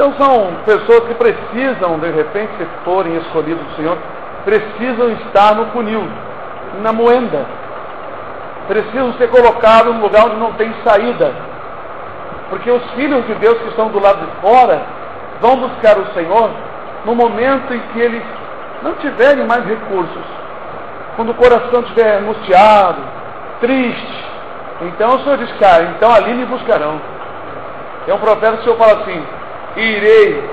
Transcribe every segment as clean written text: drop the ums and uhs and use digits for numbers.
Então são pessoas que precisam, de repente, se forem escolhidos do Senhor, precisam estar no funil, na moenda. Precisam ser colocados num lugar onde não tem saída. Porque os filhos de Deus que estão do lado de fora vão buscar o Senhor no momento em que eles não tiverem mais recursos. Quando o coração estiver angustiado, triste. Então o Senhor diz, cara, então ali me buscarão. É um profeta que o Senhor fala assim: irei,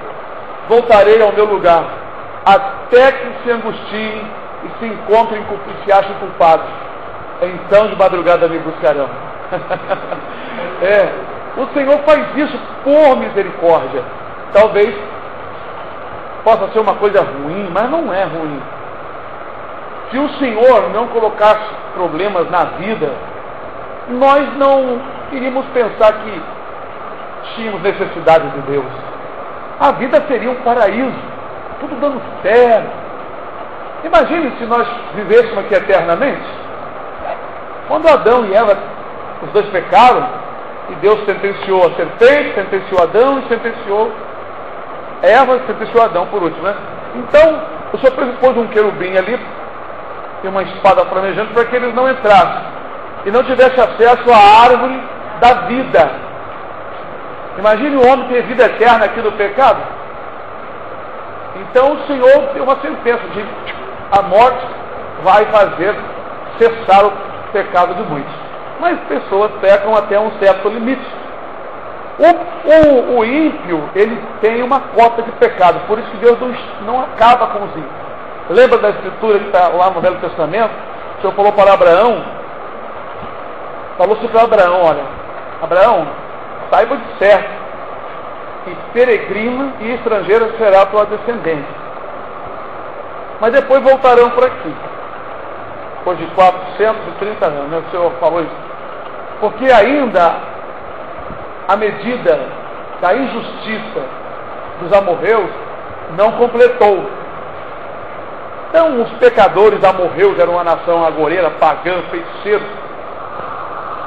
voltarei ao meu lugar, até que se angustiem e se encontrem e se achem culpados. Então de madrugada me buscarão. O Senhor faz isso por misericórdia. Talvez possa ser uma coisa ruim, mas não é ruim. Se o Senhor não colocasse problemas na vida, nós não iríamos pensar que tínhamos necessidade de Deus. A vida seria um paraíso, tudo dando certo. Imagine se nós vivêssemos aqui eternamente. Quando Adão e Eva, os dois pecaram, e Deus sentenciou a serpente, sentenciou Adão e sentenciou Eva, sentenciou Adão por último, né? Então, o Senhor pôs um querubim ali e uma espada flamejante para que eles não entrassem e não tivessem acesso à árvore da vida. Imagine o homem ter vida eterna aqui no pecado. Então o Senhor deu uma sentença de a morte vai fazer cessar o pecado de muitos. Mas pessoas pecam até um certo limite. O ímpio, ele tem uma cota de pecado, por isso que Deus não acaba com os ímpios. Lembra da escritura que está lá no Velho Testamento? O Senhor falou para Abraão, falou-se para Abraão, olha, Abraão, saiba de certo que peregrina e estrangeira será a tua descendência. Mas depois voltarão por aqui. Depois de 430 anos, né? O Senhor falou isso. Porque ainda a medida da injustiça dos amorreus não completou. Então os pecadores amorreus eram uma nação agoreira, pagã, feiticeira.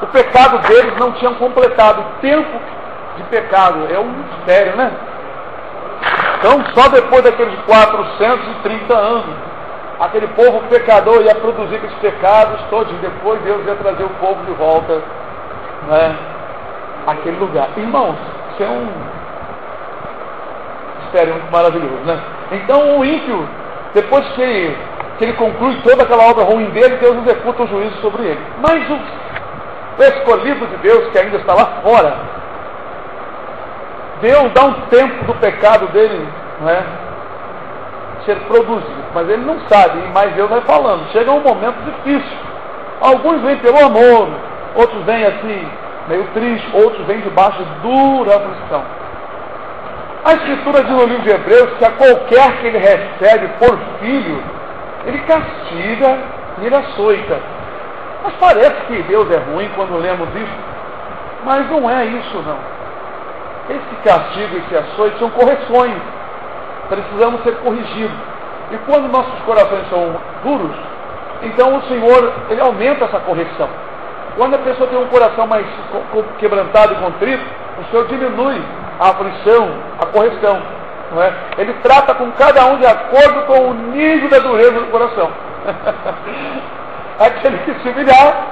O pecado deles não tinha completado. O tempo de pecado é um mistério, né? Então só depois daqueles 430 anos aquele povo pecador ia produzir aqueles pecados todos, e depois Deus ia trazer o povo de volta, né, àquele lugar. Irmãos, isso é um mistério muito maravilhoso, né? Então o ímpio, depois que ele conclui toda aquela obra ruim dele, Deus executa o juízo sobre ele. Mas o escolhido de Deus, que ainda está lá fora, Deus dá um tempo do pecado dele, não é, ser produzido, mas ele não sabe, mas Deus vai falando. Chega um momento difícil. Alguns vêm pelo amor, outros vêm assim, meio triste, outros vêm debaixo de dura aflição. A Escritura diz no livro de Hebreus que a qualquer que ele recebe por filho, ele castiga e ele açoita. Mas parece que Deus é ruim quando lemos isso, mas não é isso não. Esse castigo e esse açoite são correções. Precisamos ser corrigidos. E quando nossos corações são duros, então o Senhor, ele aumenta essa correção. Quando a pessoa tem um coração mais quebrantado e contrito, o Senhor diminui a aflição, a correção, não é? Ele trata com cada um de acordo com o nível da dureza do coração. Aquele que se humilhar,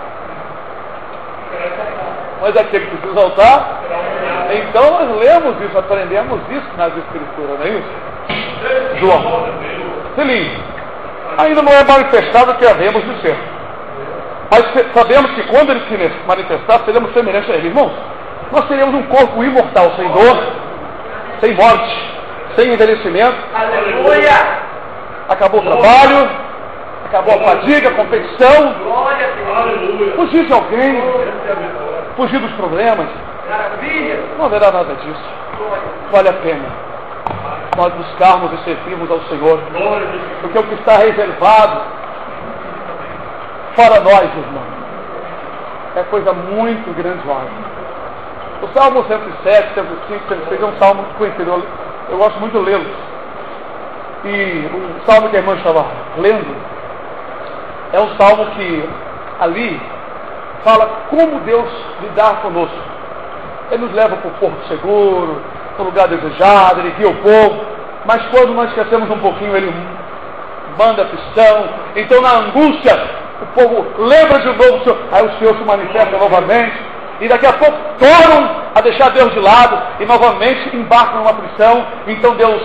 mas aquele que se exaltar. Então nós lemos isso, aprendemos isso nas Escrituras, não é isso? João, Selim, ainda não é manifestado o que havemos de ser, mas sabemos que quando ele se manifestar, seremos semelhantes a ele. Irmãos, nós teremos um corpo imortal, sem dor, sem morte, sem envelhecimento. Aleluia! Acabou o trabalho, acabou a fadiga, a competição, fugir de alguém, fugir dos problemas. Não haverá nada disso. Vale a pena nós buscarmos e servirmos ao Senhor, porque o que está reservado para nós, irmãos, é coisa muito grandiosa. O Salmo 107, 105, 106 é um salmo conhecido, eu gosto muito de lê-los. E o salmo que a irmã estava lendo é um salmo que ali fala como Deus lidar conosco. Ele nos leva para o porto seguro, no lugar desejado, Ele guia o povo, mas quando nós esquecemos um pouquinho, Ele manda aflição. Então na angústia, o povo lembra de novo o Senhor, aí o Senhor se manifesta novamente, e daqui a pouco tornam a deixar Deus de lado, e novamente embarcam numa aflição. Então Deus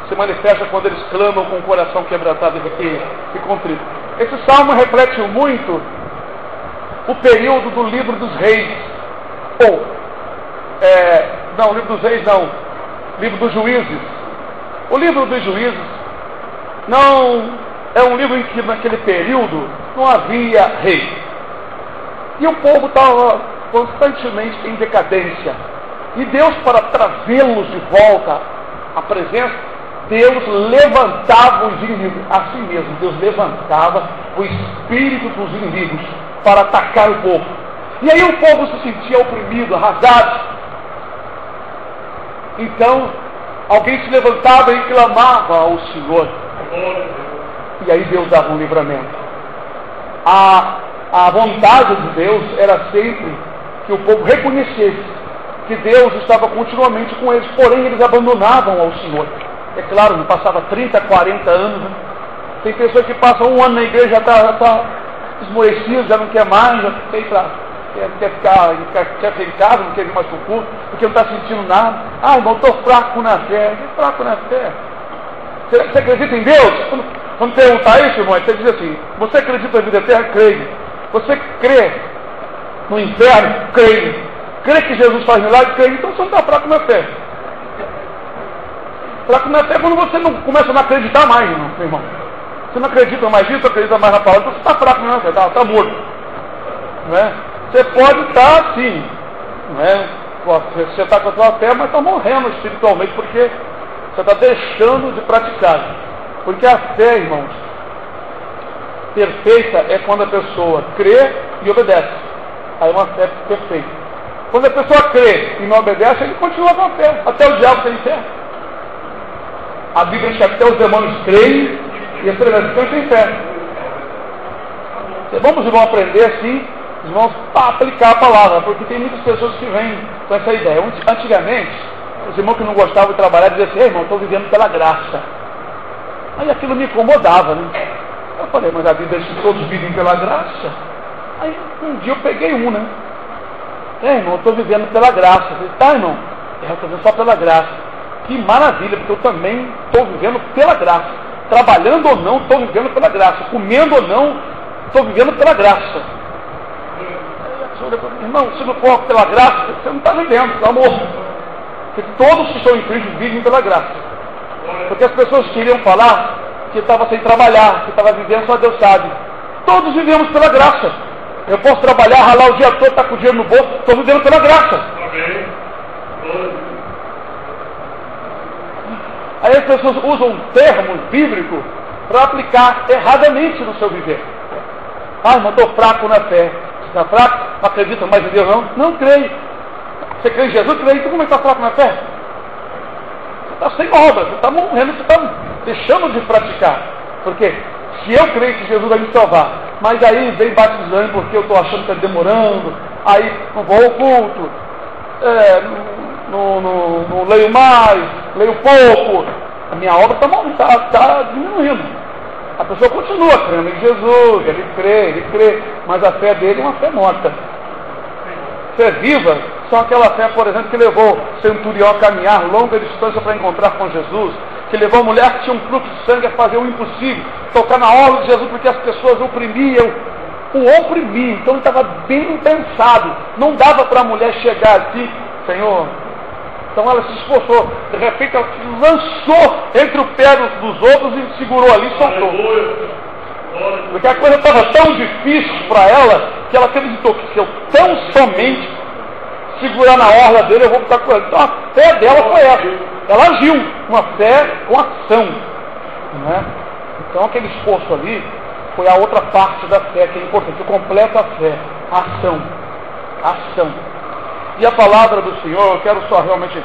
se manifesta quando eles clamam com o coração quebrantado e contrito. Esse salmo reflete muito o período do livro dos reis, não, livro dos reis não, livro dos juízes. O livro dos juízes não é um livro em que naquele período não havia rei, e o povo estava constantemente em decadência, e Deus, para trazê-los de volta à presença, Deus levantava os inimigos, assim mesmo, Deus levantava o espírito dos inimigos para atacar o povo. E aí o povo se sentia oprimido, arrasado. Então, alguém se levantava e clamava ao Senhor. E aí Deus dava um livramento. A vontade de Deus era sempre que o povo reconhecesse que Deus estava continuamente com eles, porém eles abandonavam ao Senhor. É claro, não passava 30, 40 anos, né? Tem pessoas que passam um ano na igreja, já está esmorecido, já não quer mais, já quer ficar em casa, não quer vir mais para o culto, porque não está sentindo nada. Ah, irmão, estou fraco na fé. Fraco na fé? Você acredita em Deus? Quando perguntar isso, irmão, você diz assim: você acredita na vida eterna? Creio. Você crê no inferno? Creio. Crê que Jesus faz milagre? Creio. Então você não está fraco na fé. Fraco na fé é quando você não começa a não acreditar mais, irmão. Você não acredita mais nisso, acredita mais na palavra, então você está fraco na fé, está morto. Não é? Você pode estar assim, não é? Você está com a sua fé, mas está morrendo espiritualmente, porque você está deixando de praticar. Porque a fé, irmãos, perfeita é quando a pessoa crê e obedece. Aí é uma fé perfeita. Quando a pessoa crê e não obedece, ele continua com a fé. Até o diabo tem fé. A Bíblia diz que até os demônios creem e as tribulações têm fé. Vamos, irmão, aprender assim, irmãos, a aplicar a palavra, porque tem muitas pessoas que vêm com essa ideia. Antigamente, os irmãos que não gostavam de trabalhar diziam assim: ei, irmão, estou vivendo pela graça. Aí aquilo me incomodava, né? Eu falei: mas a Bíblia diz que todos vivem pela graça. Aí um dia eu peguei né? Irmão, eu estou vivendo pela graça. Eu falei: tá, irmão? Eu estou vivendo só pela graça. Que maravilha, porque eu também estou vivendo pela graça. Trabalhando ou não, estou vivendo pela graça. Comendo ou não, estou vivendo pela graça. Irmão, se não for pela graça, você não está vivendo, está morto. Porque todos que estão em Cristo vivem pela graça. Porque as pessoas queriam falar que estava sem trabalhar, que estava vivendo, só Deus sabe. Todos vivemos pela graça. Eu posso trabalhar, ralar o dia todo, estar com o dinheiro no bolso, estou vivendo pela graça. Aí as pessoas usam termos bíblicos para aplicar erradamente no seu viver. Ah, mas estou fraco na fé. Você está fraco? Não acredita mais em Deus, não? Não creio. Você crê em Jesus? Creio. Então como é que está fraco na fé? Você está sem obra, você está morrendo, você está deixando de praticar. Porque se eu creio que Jesus vai me salvar, mas aí vem batizando porque eu estou achando que está demorando, aí não vou ao culto, não leio mais, leio pouco, a minha obra está diminuindo. A pessoa continua crendo em Jesus, ele crê, mas a fé dele é uma fé morta. Fé viva são aquela fé, por exemplo, que levou o centurião a caminhar longa distância para encontrar com Jesus, que levou a mulher que tinha um fluxo de sangue a fazer o impossível, tocar na orla de Jesus, porque as pessoas oprimiam, então ele estava bem pensado, não dava para a mulher chegar assim: Senhor. Então ela se esforçou, de repente ela se lançou entre o pé dos outros e segurou ali e soltou. Porque a coisa estava tão difícil para ela, que ela acreditou que se eu tão somente segurar na orla dele, eu vou ficar com ela. Então a fé dela foi essa. Ela agiu, uma fé com ação. Não é? Então aquele esforço ali foi a outra parte da fé, que é importante, o completo a fé, a ação. Ação. E a palavra do Senhor, eu quero só realmente,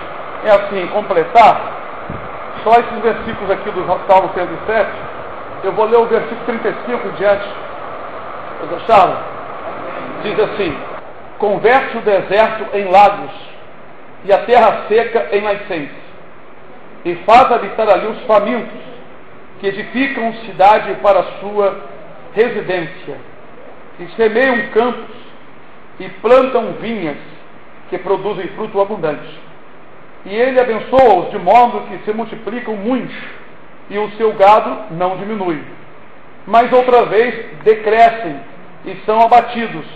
completar, só esses versículos aqui do Salmo 107, eu vou ler o versículo 35 em diante. Vocês acharam? Diz assim: converte o deserto em lagos, e a terra seca em nascentes, e faz habitar ali os famintos, que edificam cidade para a sua residência, e semeiam campos, e plantam vinhas, que produzem fruto abundante. E ele abençoa-os de modo que se multiplicam muitos, e o seu gado não diminui. Mas outra vez decrescem, e são abatidos,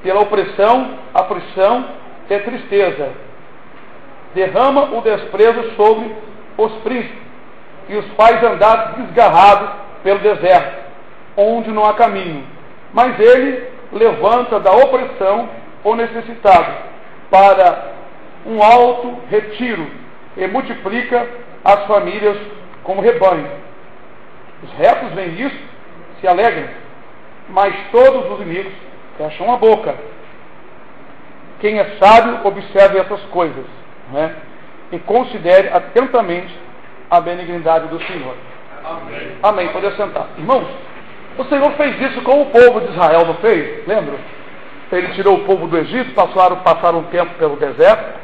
pela opressão, aflição e tristeza. Derrama o desprezo sobre os príncipes, e os faz andar desgarrados pelo deserto, onde não há caminho. Mas ele levanta da opressão o necessitado para um alto retiro, e multiplica as famílias como rebanho. Os retos veem isso, se alegram, mas todos os inimigos fecham a boca. Quem é sábio, observe essas coisas, né? E considere atentamente a benignidade do Senhor. Amém. Amém. Pode assentar. Irmãos, o Senhor fez isso com o povo de Israel, não fez? Lembra? Ele tirou o povo do Egito, passaram um tempo pelo deserto,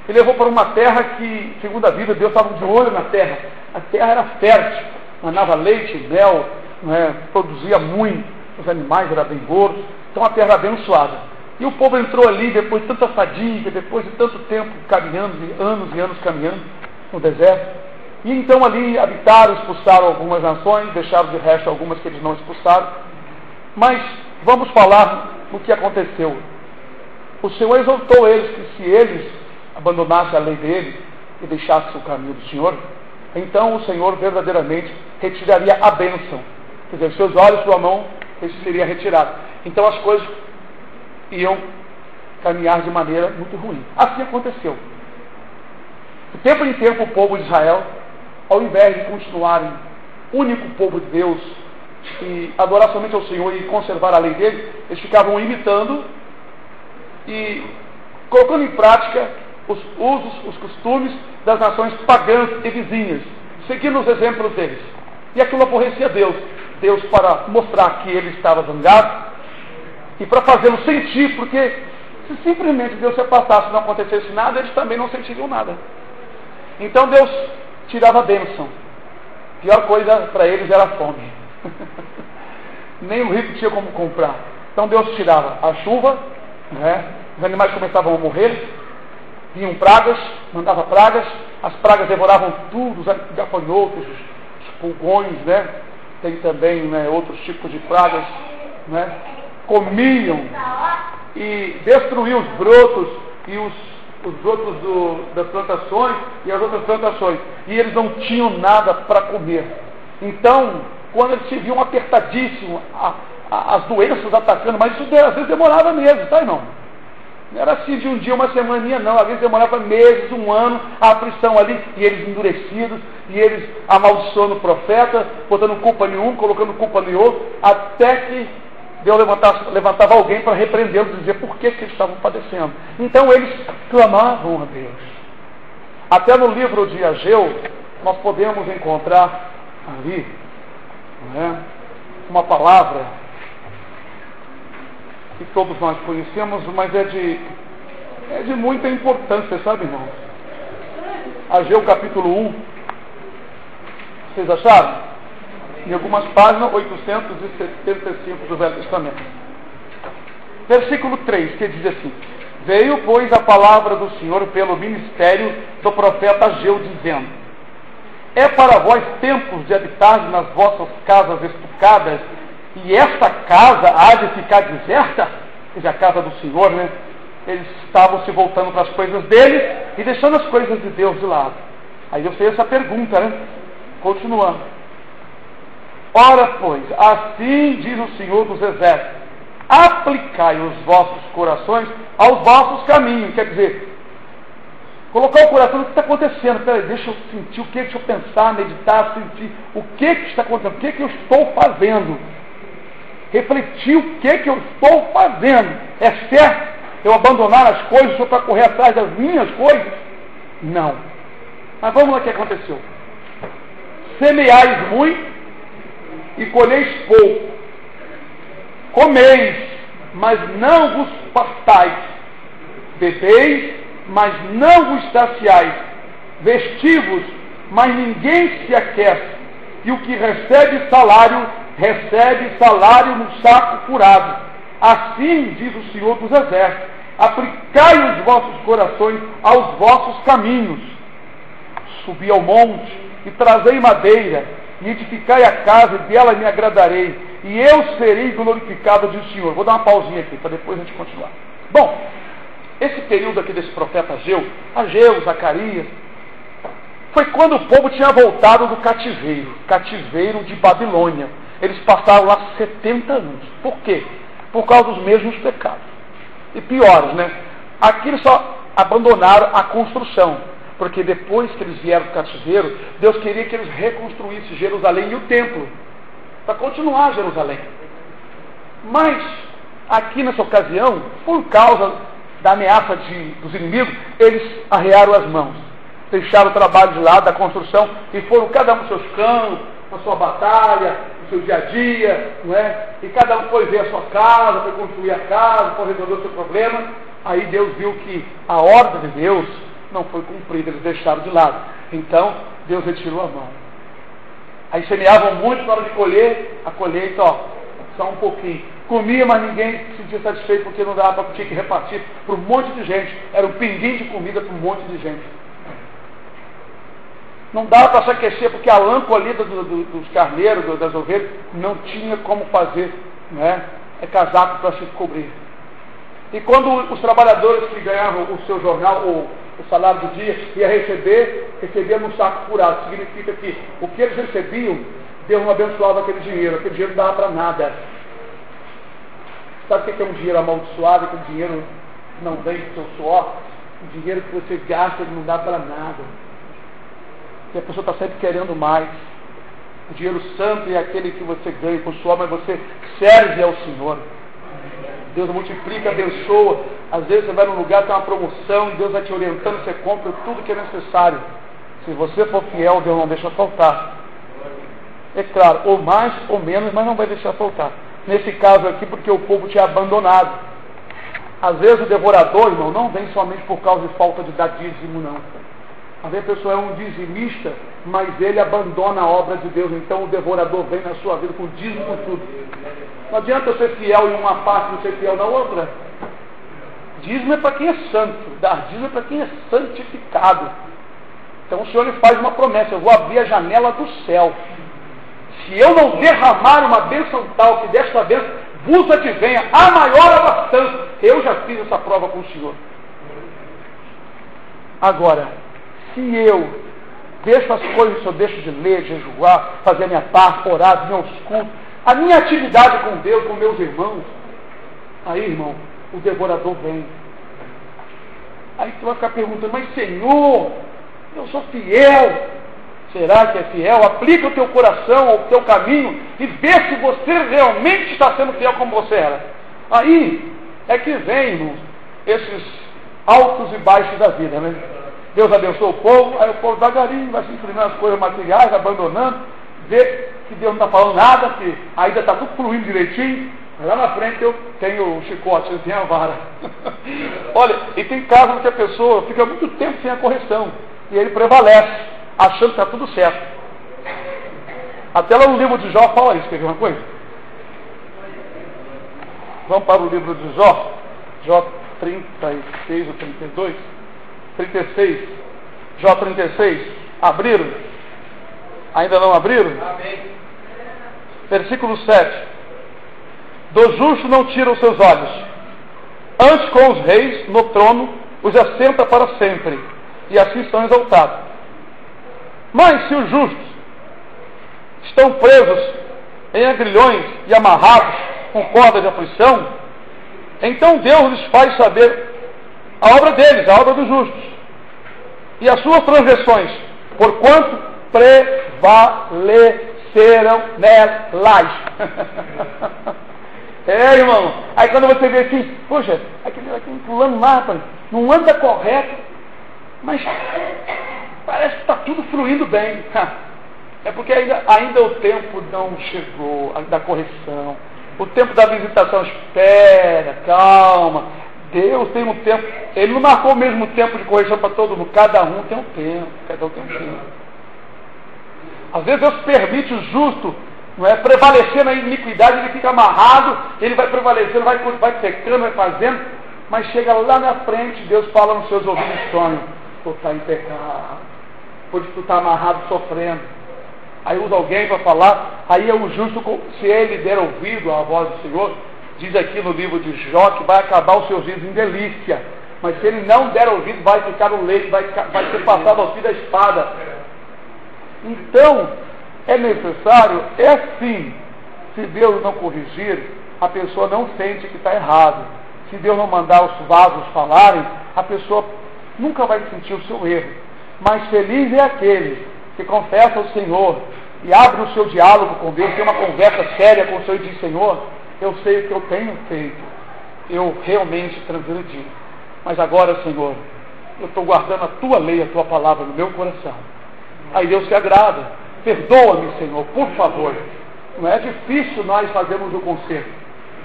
e levou para uma terra que, segundo a Bíblia, Deus estava de olho na terra. A terra era fértil, manava leite e mel, né? Produzia muito, os animais eram bem gordos, então a terra era abençoada. E o povo entrou ali, depois de tanta fadiga, depois de tanto tempo caminhando, e anos caminhando no deserto. E então ali habitaram, expulsaram algumas nações, deixaram de resto algumas que eles não expulsaram. Mas vamos falar no que aconteceu. O Senhor exortou eles que se eles abandonassem a lei dele e deixassem o caminho do Senhor, então o Senhor verdadeiramente retiraria a bênção. Quer dizer, seus olhos, sua mão, isso seria retirado. Então as coisas iam caminhar de maneira muito ruim. Assim aconteceu. De tempo em tempo o povo de Israel, ao invés de continuarem único povo de Deus e adorar somente ao Senhor e conservar a lei dele, eles ficavam imitando e colocando em prática os usos, os costumes das nações pagãs e vizinhas, seguindo os exemplos deles. E aquilo aborrecia Deus. Deus, para mostrar que ele estava zangado e para fazê-lo sentir, porque se simplesmente Deus se afastasse e não acontecesse nada, eles também não sentiriam nada. Então Deus tirava a bênção. A pior coisa para eles era a fome. Nem o rico tinha como comprar. Então Deus tirava a chuva, né? Os animais começavam a morrer, vinham pragas, mandava pragas, as pragas devoravam tudo, os gafanhotos, os pulgões, né? Tem também, né, outros tipos de pragas, né? Comiam e destruíam os brotos e os brotos das plantações e as outras plantações, e eles não tinham nada para comer. Então, quando eles se viam apertadíssimos, as doenças atacando, mas isso às vezes demorava meses, tá, irmão? Não era assim de um dia, uma semaninha, não. Às vezes demorava meses, um ano, a aflição ali, e eles endurecidos, e eles amaldiçoando o profeta, botando culpa em um, colocando culpa no outro, até que Deus levantava alguém para repreendê-los e dizer por que eles estavam padecendo. Então eles clamavam a Deus. Até no livro de Ageu, nós podemos encontrar ali, né, uma palavra que todos nós conhecemos, mas é de muita importância, sabe, irmão? Ageu capítulo 1. Vocês acharam? Em algumas páginas, 875 do Velho Testamento. Versículo 3, que diz assim: Veio, pois, a palavra do Senhor pelo ministério do profeta Ageu, dizendo: É para vós tempos de habitar nas vossas casas estucadas, e esta casa há de ficar deserta? Quer dizer, a casa do Senhor, né? Eles estavam se voltando para as coisas deles e deixando as coisas de Deus de lado. Aí eu fiz essa pergunta, né? Continuando. Ora, pois, assim diz o Senhor dos Exércitos: aplicai os vossos corações aos vossos caminhos. Quer dizer, colocar o coração no que está acontecendo. Peraí, deixa eu sentir o que, deixa eu pensar, meditar, sentir o que está acontecendo, o que eu estou fazendo. Refletir o que eu estou fazendo. É certo eu abandonar as coisas só para correr atrás das minhas coisas? Não. Mas vamos lá o que aconteceu. Semeais muito e colheis pouco. Comeis, mas não vos fartais. Bebeis mas não vos saciais. Vestivos, mas ninguém se aquece. E o que recebe salário no saco furado. Assim diz o Senhor dos Exércitos: aplicai os vossos corações aos vossos caminhos. Subi ao monte e trazei madeira, e edificai a casa, e dela me agradarei, e eu serei glorificado, diz o Senhor. Vou dar uma pausinha aqui, para depois a gente continuar. Bom, esse período aqui desse profeta Ageu, Zacarias, foi quando o povo tinha voltado do cativeiro de Babilônia. Eles passaram lá 70 anos. Por quê? Por causa dos mesmos pecados. E piores, né? Aqui eles só abandonaram a construção, porque depois que eles vieram do cativeiro, Deus queria que eles reconstruíssem Jerusalém e o templo, para continuar Jerusalém. Mas, aqui nessa ocasião, por causa da ameaça dos inimigos, eles arrearam as mãos, deixaram o trabalho de lado da construção e foram cada um nos seus campos, na sua batalha, no seu dia a dia, não é? E cada um foi ver a sua casa, foi construir a casa, foi resolver o seu problema. Aí Deus viu que a ordem de Deus não foi cumprida, eles deixaram de lado. Então, Deus retirou a mão. Aí semeavam muito na hora de colher, a colheita, só um pouquinho. Comia, mas ninguém se sentia satisfeito porque não dava para, tinha que repartir para um monte de gente. Era um pinguim de comida para um monte de gente. Não dava para se aquecer porque a lã colhida dos carneiros, das ovelhas, não tinha como fazer, né, casaco para se cobrir. E quando os trabalhadores que ganhavam o seu jornal, ou o salário do dia, ia recebia num saco furado. Significa que o que eles recebiam, Deus não abençoava aquele dinheiro não dava para nada. Sabe o que é um dinheiro amaldiçoado, que o dinheiro não vem do seu suor? O dinheiro que você gasta, ele não dá para nada. E a pessoa está sempre querendo mais. O dinheiro santo é aquele que você ganha com suor, mas você serve ao Senhor. Deus multiplica, abençoa. Às vezes você vai num lugar, tem uma promoção, e Deus vai te orientando, você compra tudo que é necessário. Se você for fiel, Deus não deixa faltar. É claro, ou mais ou menos, mas não vai deixar faltar. Nesse caso aqui, porque o povo tinha abandonado. Às vezes o devorador, irmão, não vem somente por causa de falta de dar dízimo, não. Às vezes a pessoa é um dizimista, mas ele abandona a obra de Deus. Então o devorador vem na sua vida com dízimo, com tudo. Não adianta eu ser fiel em uma parte e não ser fiel na outra. Dízimo é para quem é santo. Dar dízimo é para quem é santificado. Então o Senhor lhe faz uma promessa: eu vou abrir a janela do céu. Se eu não derramar uma bênção tal, que desta vez vos advenha a maior abastança. Eu já fiz essa prova com o Senhor. Agora, se eu deixo as coisas, se eu deixo de ler, de jejuar, fazer a minha parte, orar, meus cultos, a minha atividade com Deus, com meus irmãos, aí, irmão, o devorador vem. Aí tu vai ficar perguntando: mas Senhor, eu sou fiel. Será que é fiel? Aplica o teu coração ao teu caminho e vê se você realmente está sendo fiel como você era. Aí é que vem, irmãos, esses altos e baixos da vida, né? Deus abençoa o povo, aí o povo devagarinho vai se inclinando as coisas materiais, abandonando, vê que Deus não está falando nada, que ainda está tudo fluindo direitinho. Mas lá na frente eu tenho o chicote, eu tenho a vara. Olha, e tem casos que a pessoa fica muito tempo sem a correção, e ele prevalece, achando que está tudo certo. Até lá no livro de Jó fala isso, quer ver uma coisa? Vamos para o livro de Jó, Jó 36 ou 32, 36, Jó 36, abriram? Ainda não abriram? Amém. Versículo 7. Do justo não tira os seus olhos, antes com os reis no trono os assenta para sempre, e assim estão exaltados. Mas se os justos estão presos em agrilhões e amarrados com cordas de aflição, então Deus lhes faz saber a obra deles, a obra dos justos, e as suas transgressões, porquanto prevaleceram nelas. É, irmão, aí quando você vê assim, poxa, aquele fulano lá, não anda correto, mas parece que está tudo fluindo bem. É porque ainda o tempo não chegou da correção. O tempo da visitação. Espera, calma. Deus tem um tempo. Ele não marcou o mesmo tempo de correção para todo mundo. Cada um tem um tempo. Cada um tem um tempo. Às vezes Deus permite o justo, não é, prevalecer na iniquidade, ele fica amarrado, ele vai prevalecendo, vai pecando, vai fazendo, mas chega lá na frente, Deus fala nos seus ouvidos sonhos, tu está em pecado, porque tu está amarrado sofrendo. Aí usa alguém para falar, aí é o justo, se ele der ouvido à voz do Senhor, diz aqui no livro de Jó que vai acabar os seus dias em delícia, mas se ele não der ouvido, vai ficar no leite, vai ser passado ao fio da espada. Então, é necessário, sim, se Deus não corrigir, a pessoa não sente que está errado. Se Deus não mandar os vasos falarem, a pessoa nunca vai sentir o seu erro. Mas feliz é aquele que confessa ao Senhor e abre o seu diálogo com Deus, tem uma conversa séria com o Senhor e diz: Senhor, eu sei o que eu tenho feito, eu realmente transgredi, mas agora, Senhor, eu estou guardando a Tua lei, a Tua palavra no meu coração. Aí Deus se agrada. Perdoa-me, Senhor, por favor. Não é difícil nós fazermos o conserto.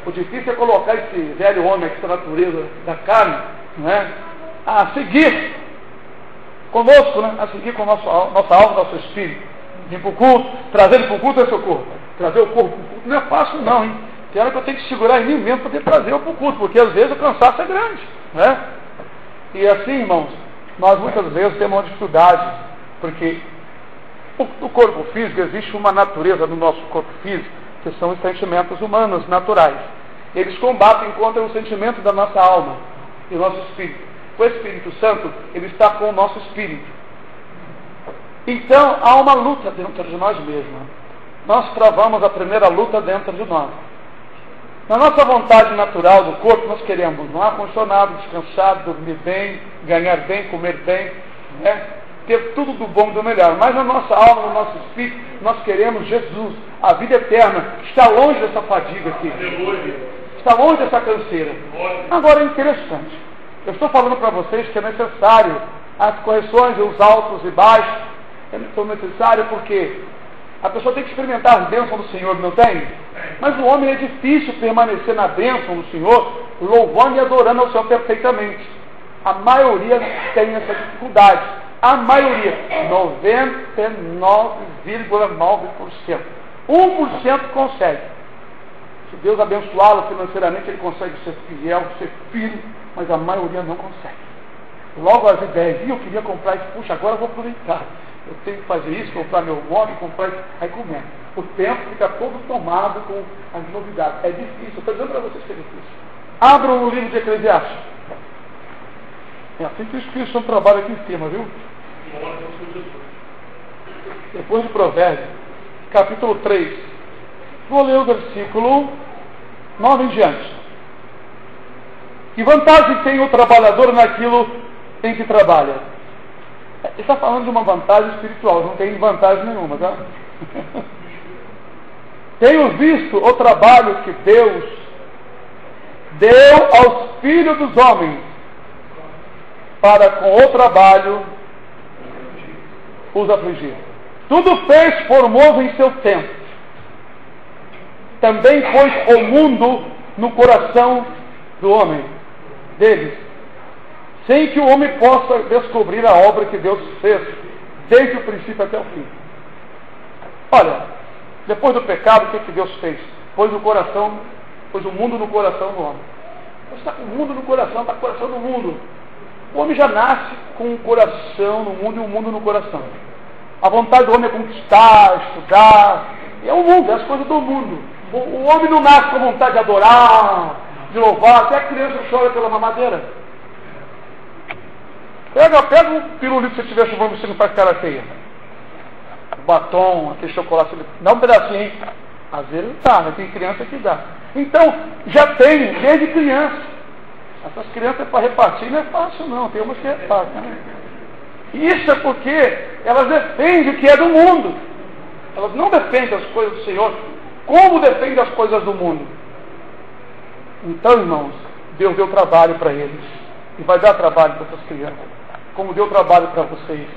O difícil é colocar esse velho homem, essa natureza da carne, não é, a seguir conosco, né? A seguir com nossa alma, nosso espírito. Vir para o culto, trazer ele para o culto é seu corpo. Trazer o corpo para o culto não é fácil, não, hein? Tem hora que eu tenho que segurar em mim mesmo para poder trazer para o culto, porque às vezes o cansaço é grande, né? E assim, irmãos, nós muitas vezes temos uma dificuldade, porque no corpo físico existe uma natureza no nosso corpo físico, que são os sentimentos humanos naturais. Eles combatem contra o sentimento da nossa alma e nosso espírito. O Espírito Santo, ele está com o nosso espírito. Então, há uma luta dentro de nós mesmos. Nós travamos a primeira luta dentro de nós. Na nossa vontade natural do corpo, nós queremos um ar-condicionado, descansar, dormir bem, ganhar bem, comer bem, né? Ter tudo do bom e do melhor. Mas na nossa alma, no nosso espírito, nós queremos Jesus, a vida eterna. Está longe dessa fadiga aqui. Está longe dessa canseira. Agora é interessante. Eu estou falando para vocês que é necessário as correções, os altos e baixos. São necessários porque a pessoa tem que experimentar as bênçãos do Senhor, não tem? Mas o homem é difícil permanecer na bênção do Senhor, louvando e adorando ao Senhor perfeitamente. A maioria tem essa dificuldade. A maioria, 99,9%. 1% consegue. Se Deus abençoá-lo financeiramente, ele consegue ser fiel, ser firme, mas a maioria não consegue. Logo as ideias, eu queria comprar isso, puxa, agora eu vou aproveitar. Eu tenho que fazer isso, comprar meu móvel, comprar isso, aí começa. O tempo fica todo tomado com as novidades. É difícil, estou dizendo para vocês que é difícil. Abram o livro de Eclesiastes. É assim que o Espírito Santo trabalha aqui em cima, viu? Depois de Provérbios, capítulo 3. Vou ler o versículo 9 em diante. Que vantagem tem o trabalhador naquilo em que trabalha? Ele está falando de uma vantagem espiritual, não tem vantagem nenhuma, tá? Tenho visto o trabalho que Deus deu aos filhos dos homens para com o trabalho os afligir. Tudo fez formoso em seu tempo. Também pôs o mundo no coração do homem, deles, sem que o homem possa descobrir a obra que Deus fez, desde o princípio até o fim. Olha, depois do pecado, o que Deus fez? Pôs o mundo no coração do homem. Você está com o mundo no coração, está com o coração no mundo. O homem já nasce com o coração no mundo e o mundo no coração. A vontade do homem é conquistar, estudar. É o mundo, é as coisas do mundo. O homem não nasce com vontade de adorar, de louvar. Até a criança chora pela mamadeira. Pega um pirulito se você estiver chupando, você não faz cara feia. O batom, aquele chocolate, dá um pedacinho, hein? Às vezes dá, mas tem criança que dá. Então, já tem, desde criança. Essas crianças para repartir não é fácil não, tem umas que é fácil, né? Isso é porque elas defendem o que é do mundo. Elas não defendem as coisas do Senhor, como defendem as coisas do mundo. Então, irmãos, Deus deu trabalho para eles. E vai dar trabalho para essas crianças. Como deu trabalho para vocês.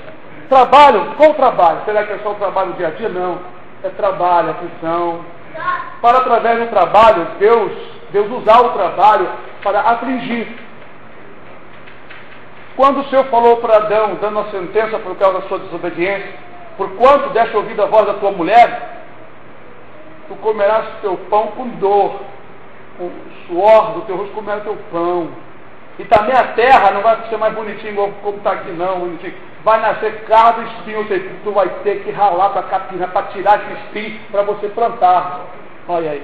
Trabalho? Qual trabalho? Será que é só o trabalho do dia a dia? Não. É trabalho, aflição. Para através do trabalho, Deus usar o trabalho para afligir. Quando o Senhor falou para Adão, dando a sentença por causa da sua desobediência, por quanto deste ouvido a voz da tua mulher, tu comerás teu pão com dor, com o suor do teu rosto comerás teu pão. E também a terra não vai ser mais bonitinho como está aqui não, bonitinho. Vai nascer cada espinho, ou seja, tu vai ter que ralar para capinar, para tirar esse espinho, para você plantar. Olha aí.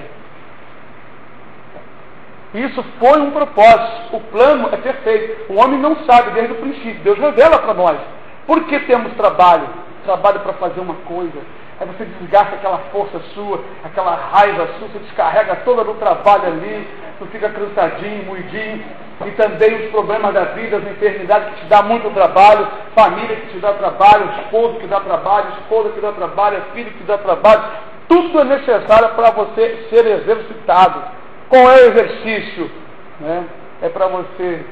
Isso foi um propósito. O plano é perfeito. O homem não sabe desde o princípio. Deus revela para nós. Por que temos trabalho? Trabalho para fazer uma coisa. Aí você desgasta aquela força sua, aquela raiva sua, você descarrega toda no trabalho ali, tu fica cansadinho, moidinho. E também os problemas da vida, as enfermidades que te dá muito trabalho, família que te dá trabalho, esposo que dá trabalho, esposa que dá trabalho, filho que dá trabalho. Tudo é necessário para você ser exercitado. Qual é o exercício? Né? É para você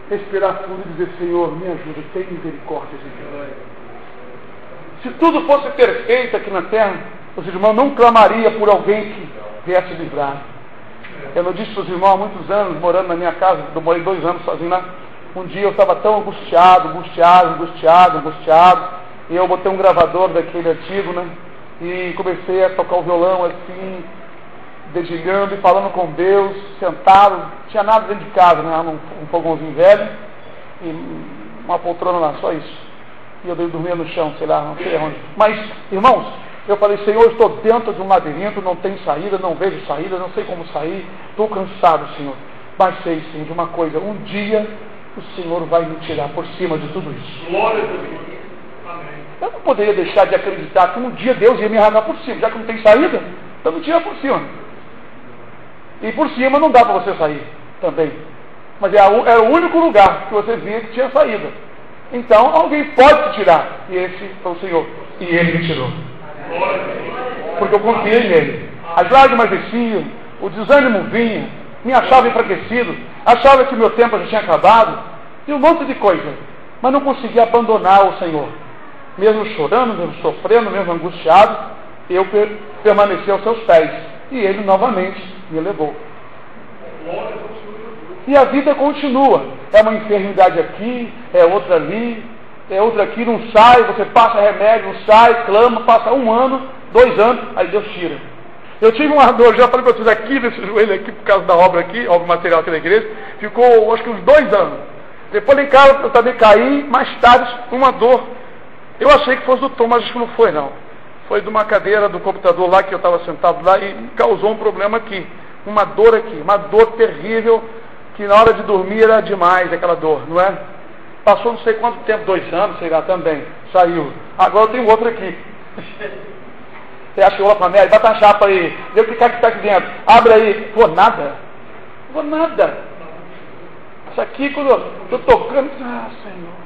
respirar fundo e dizer, Senhor, me ajuda, tem misericórdia de mim. Se tudo fosse perfeito aqui na terra, os irmãos não clamariam por alguém que viesse livrar. Eu disse para os irmãos há muitos anos, morando na minha casa, eu morei 2 anos sozinho lá. Um dia eu estava tão angustiado, e eu botei um gravador daquele antigo, né? E comecei a tocar o violão assim, dedilhando e falando com Deus, sentado, não tinha nada dentro de casa, né? Um fogãozinho velho e uma poltrona lá, só isso. E eu dormia no chão, sei lá, não sei onde. Mas, irmãos, eu falei, Senhor, eu estou dentro de um labirinto, não tem saída, não vejo saída, não sei como sair, estou cansado, Senhor. Mas sei, sim, de uma coisa, um dia o Senhor vai me tirar por cima de tudo isso. Glória a Deus. Amém. Eu não poderia deixar de acreditar que um dia Deus ia me arrancar por cima, já que não tem saída, então me tira por cima. E por cima não dá para você sair também. Mas era o único lugar que você via que tinha saída. Então alguém pode te tirar. E esse foi o Senhor. E Ele me tirou. Porque eu confiei nele. As lágrimas desciam, o desânimo vinha, me achava enfraquecido, achava que meu tempo já tinha acabado, e um monte de coisa. Mas não conseguia abandonar o Senhor. Mesmo chorando, mesmo sofrendo, mesmo angustiado, eu permaneci aos seus pés. E Ele novamente me levou. E a vida continua. É uma enfermidade aqui, é outra ali, é outra aqui, não sai, você passa remédio, não sai, clama, passa 1 ano, 2 anos, aí Deus tira. Eu tive uma dor, já falei para vocês aqui, nesse joelho aqui, por causa da obra aqui, obra material aqui da igreja, ficou acho que uns 2 anos. Depois em casa eu também caí, mais tarde, uma dor. Eu achei que fosse do tom, mas acho que não foi não. Foi de uma cadeira do computador lá, que eu estava sentado lá, e causou um problema aqui. Uma dor aqui, uma dor terrível, que na hora de dormir era demais aquela dor, não é? Passou não sei quanto tempo, 2 anos, sei lá, também, saiu. Agora eu tenho outro aqui. Você acha que eu vou para a média? Bota a chapa aí, vê o que está aqui dentro. Abre aí. Vou nada. Isso aqui, quando eu estou tocando, Senhor.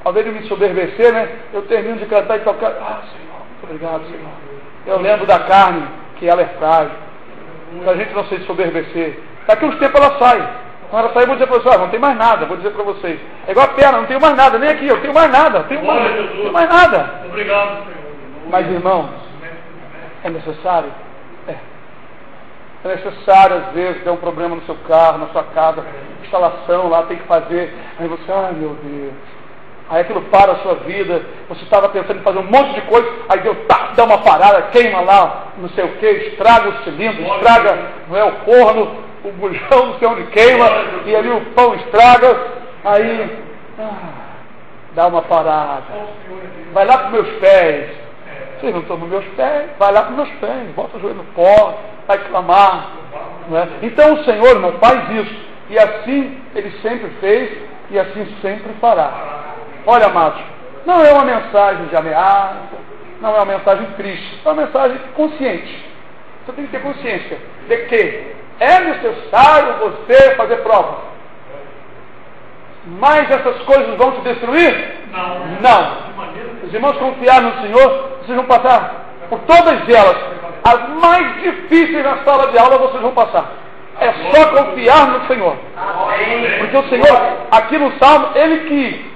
Ao invés de me soberbecer, né? Eu termino de cantar e tocar. Senhor, muito obrigado, Senhor. Eu lembro da carne, que ela é frágil. Para a gente não se soberbecer. Daqui uns tempos ela sai. Quando ela sair, eu vou dizer para vocês, não tem mais nada, vou dizer para vocês. É igual a perna, não tenho mais nada, nem aqui, eu tenho mais nada, não tenho mais nada. Obrigado, Senhor. Mas, irmãos, é necessário? É. É necessário, às vezes, ter um problema no seu carro, na sua casa, instalação lá, tem que fazer. Aí você, meu Deus. Aí aquilo para a sua vida, você estava pensando em fazer um monte de coisa, aí Deus dá uma parada, queima lá, não sei o que, estraga o cilindro, estraga o forno, o bujão, não sei onde queima, e ali o pão estraga, aí dá uma parada. Vai lá para os meus pés. Vocês não estão nos meus pés, vai lá para os meus pés, bota o joelho no pó, vai clamar. Não é? Então o Senhor não faz isso. E assim Ele sempre fez, e assim sempre fará. Olha, amados, não é uma mensagem de ameaça, não é uma mensagem triste, é uma mensagem consciente. Você tem que ter consciência de que é necessário você fazer provas. Mas essas coisas vão te destruir? Não. Os irmãos confiaram no Senhor, vocês vão passar por todas elas. As mais difíceis na sala de aula vocês vão passar. É só confiar no Senhor. Porque o Senhor, aqui no Salmo, Ele que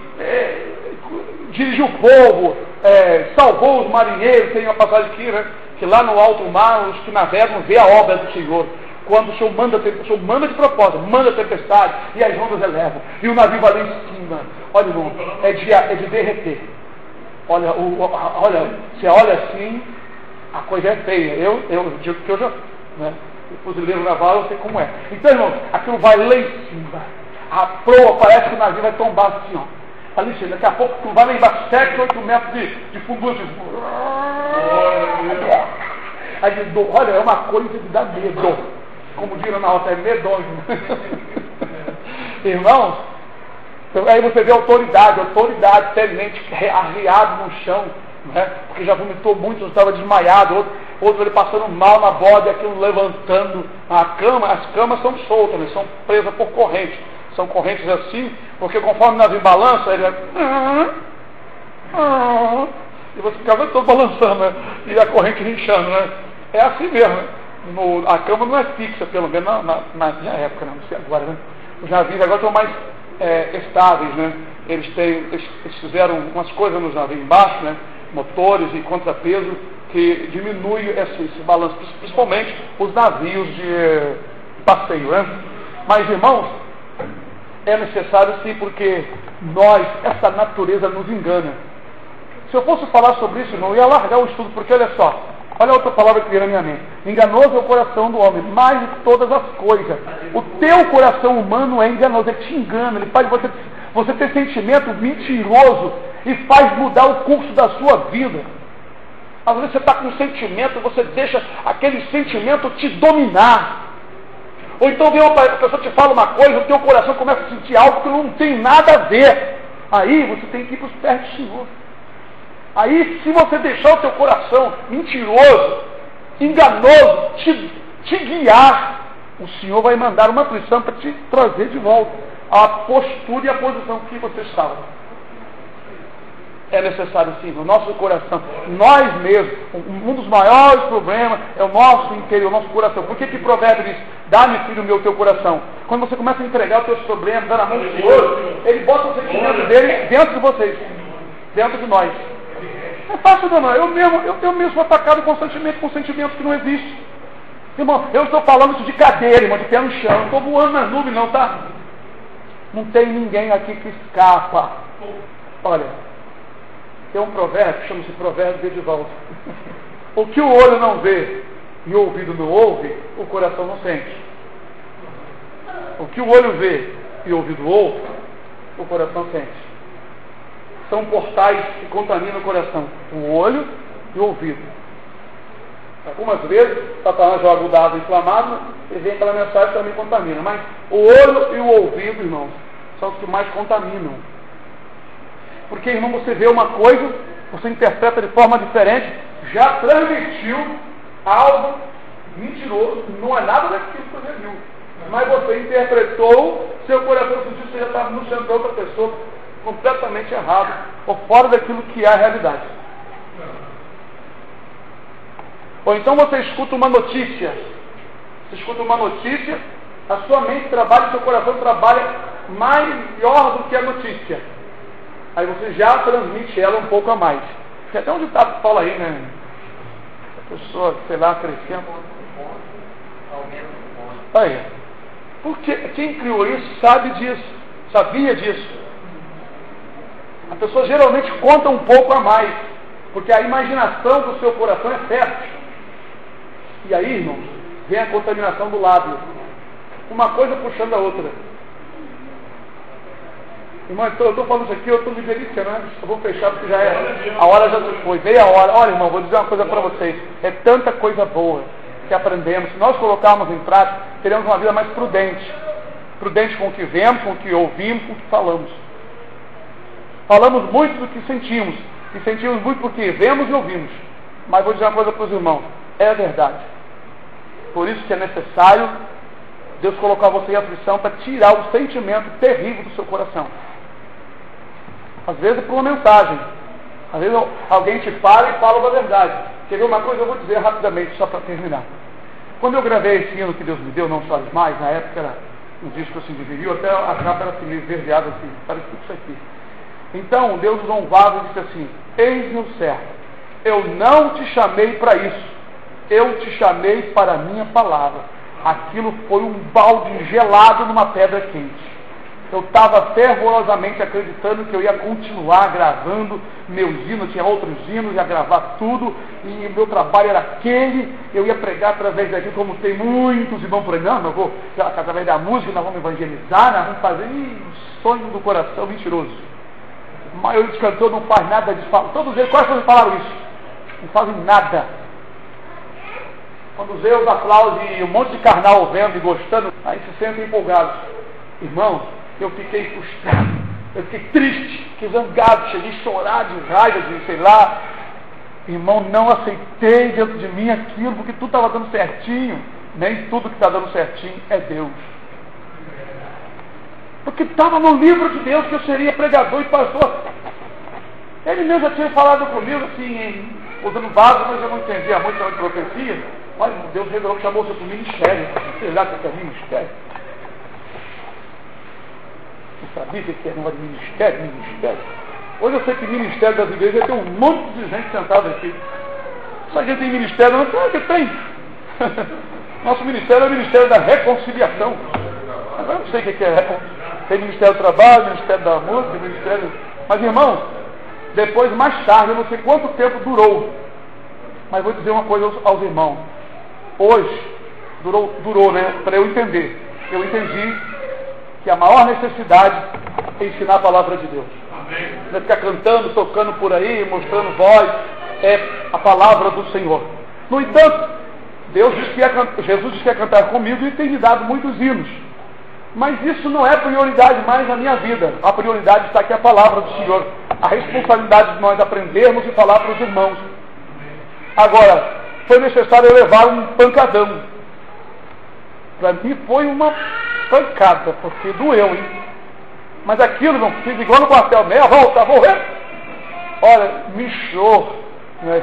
dirigiu o povo, salvou os marinheiros. Tem uma passagem aqui, né, que lá no alto mar os que navegam vê a obra do Senhor. Quando o Senhor manda de propósito, manda tempestade, e as ondas elevam, e o navio vai lá em cima. Olha, irmão, é de derreter. Olha, você olha assim, a coisa é feia. Eu digo que eu já, né, fuzileiro naval, eu sei como é. Então, irmão, aquilo vai lá em cima. A proa, parece que o navio vai tombar assim, ó. Ali, daqui a pouco tu vai lá embaixo, 7, 8 metros de fundo. Aí, olha, é uma coisa que dá medo. Como diz na outra, é medonho. Irmãos, aí você vê autoridade, temente arriado no chão, né? Porque já vomitou muito, estava desmaiado, outro ele passando mal na borda, aquilo levantando a cama. As camas são soltas, né? São presas por correntes. São correntes assim, porque conforme o navio balança, ele e você ficava todo balançando, né? E a corrente rinchando, né? É assim mesmo, né? A cama não é fixa, pelo menos na minha época, não sei agora, né? Os navios agora estão mais estáveis, né? Eles fizeram umas coisas nos navios embaixo, né? Motores e contrapeso que diminui esse balanço, principalmente os navios de passeio, né? Mas, irmãos, é necessário sim, porque essa natureza nos engana. Se eu fosse falar sobre isso, irmão, eu ia largar o estudo, porque olha só, olha a outra palavra que veio na minha mente. Enganoso é o coração do homem, mais do que todas as coisas. O teu coração humano é enganoso, ele te engana, ele faz você ter sentimento mentiroso e faz mudar o curso da sua vida. Às vezes você está com um sentimento, você deixa aquele sentimento te dominar. Ou então vem uma pessoa te fala uma coisa, o teu coração começa a sentir algo que não tem nada a ver. Aí você tem que ir para os pés do Senhor. Aí, se você deixar o teu coração mentiroso, enganoso, te guiar, o Senhor vai mandar uma aflição para te trazer de volta a postura e a posição que você estava. É necessário sim, no nosso coração, nós mesmos, um dos maiores problemas é o nosso interior, o nosso coração. Por que Provérbio diz, dá-me, filho meu, teu coração? Quando você começa a entregar os teus problemas, dar na mão do Senhor, Ele bota o sentimento dele dentro de vocês, dentro de nós. É fácil, não, eu mesmo sou atacado constantemente com sentimentos que não existem. Irmão, eu estou falando isso de cadeira, irmão, de pé no chão, não estou voando nas nuvens não, tá? Não tem ninguém aqui que escapa. Olha, tem um provérbio, chama-se provérbio de Edivaldo. O que o olho não vê e o ouvido não ouve, o coração não sente. O que o olho vê e o ouvido ouve, o coração sente. São portais que contaminam o coração, o olho e o ouvido. Algumas vezes, Satanás joga o dado inflamado e vem aquela mensagem que também contamina. Mas o olho e o ouvido, irmãos, são os que mais contaminam. Porque, irmão, você vê uma coisa, você interpreta de forma diferente, já transmitiu algo mentiroso, não é nada daquilo que você viu. Mas você interpretou, seu coração sentiu que você já estava no centro da outra pessoa, completamente errado, ou fora daquilo que é a realidade. Ou então você escuta uma notícia, a sua mente trabalha, seu coração trabalha maior do que a notícia. Aí você já transmite ela um pouco a mais. Tem até um ditado que fala aí, né? A pessoa, sei lá, crescendo. Aí. Porque quem criou isso sabe disso, sabia disso. A pessoa geralmente conta um pouco a mais, porque a imaginação do seu coração é fértil. E aí, irmãos, vem a contaminação do lábio. Uma coisa puxando a outra. Irmão, eu estou falando isso aqui, eu estou me deliciando, né? Eu vou fechar porque já é. A hora já foi, meia hora. Olha, irmão, vou dizer uma coisa para vocês. É tanta coisa boa que aprendemos. Se nós colocarmos em prática, teremos uma vida mais prudente. Prudente com o que vemos, com o que ouvimos, com o que falamos. Falamos muito do que sentimos. E sentimos muito porque vemos e ouvimos. Mas vou dizer uma coisa para os irmãos. É verdade. Por isso que é necessário Deus colocar você em aflição para tirar o sentimento terrível do seu coração. Às vezes por uma mensagem. Às vezes alguém te fala e fala da verdade. Quer ver uma coisa? Eu vou dizer rapidamente, só para terminar. Quando eu gravei esse hino que Deus me deu, Não Chores Mais, na época era um disco assim de vinil, até a capa era assim, meio verdeada assim, parece tudo isso aqui. Então Deus usou um vaso e disse assim: eis-me o certo, eu não te chamei para isso, eu te chamei para a minha palavra. aquilo foi um balde gelado numa pedra quente. Eu estava fervorosamente acreditando que eu ia continuar gravando meus hinos, tinha outros hinos, ia gravar tudo, e meu trabalho era aquele, eu ia pregar através daqui, como tem muitos irmãos por aí, não, eu vou, através da música, nós vamos evangelizar, nós vamos fazer, sonho do coração mentiroso. A maioria dos cantores não faz nada disso, todos eles, quase todos falaram isso, não fazem nada. Quando vê os aplausos e um monte de carnal vendo e gostando, aí se sentem empolgados. Irmão, eu fiquei frustrado, eu fiquei triste, fiquei zangado, cheguei a chorar de raiva, de sei lá. Irmão, não aceitei dentro de mim aquilo, porque tudo estava dando certinho. Nem tudo que está dando certinho é Deus. Porque estava no livro de Deus que eu seria pregador e pastor. Ele mesmo já tinha falado comigo assim, usando vaso, mas eu não entendia muito de profecia. Mas Deus revelou que chamou o seu ministério. Sei lá o que é ministério. Não sabia o que é negócio de ministério. Hoje eu sei que ministério das igrejas tem um monte de gente sentada aqui. Se a gente tem ministério, não claro que tem. Nosso ministério é o ministério da reconciliação. Agora eu não sei o que é. Tem ministério do trabalho, ministério da música, ministério... Mas irmão, depois, mais tarde, eu não sei quanto tempo durou, mas vou dizer uma coisa aos irmãos. Hoje, durou, né? Para eu entender. Eu entendi que a maior necessidade é ensinar a palavra de Deus. Não é ficar cantando, tocando por aí, mostrando voz, é a palavra do Senhor. No entanto, Jesus disse que ia cantar comigo e tem me dado muitos hinos. Mas isso não é prioridade mais na minha vida. A prioridade está aqui a palavra do Senhor. A responsabilidade de nós aprendermos e falar para os irmãos. Agora, foi necessário eu levar um pancadão. Para mim foi uma pancada, porque doeu, hein? Mas aquilo não fiz igual no quartel, meia volta, vou ver. Olha, murchou, né?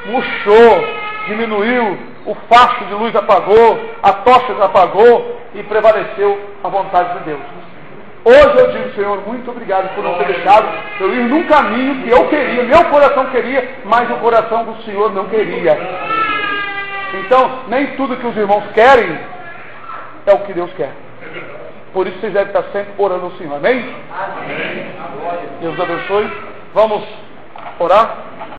Murchou, diminuiu, o facho de luz apagou, a tocha apagou e prevaleceu a vontade de Deus. Hoje eu digo, Senhor, muito obrigado por não ter deixado eu ir num caminho que eu queria, meu coração queria, mas o coração do Senhor não queria. Então, nem tudo que os irmãos querem é o que Deus quer. Por isso vocês devem estar sempre orando ao Senhor. Amém? Amém. Deus abençoe. Vamos orar?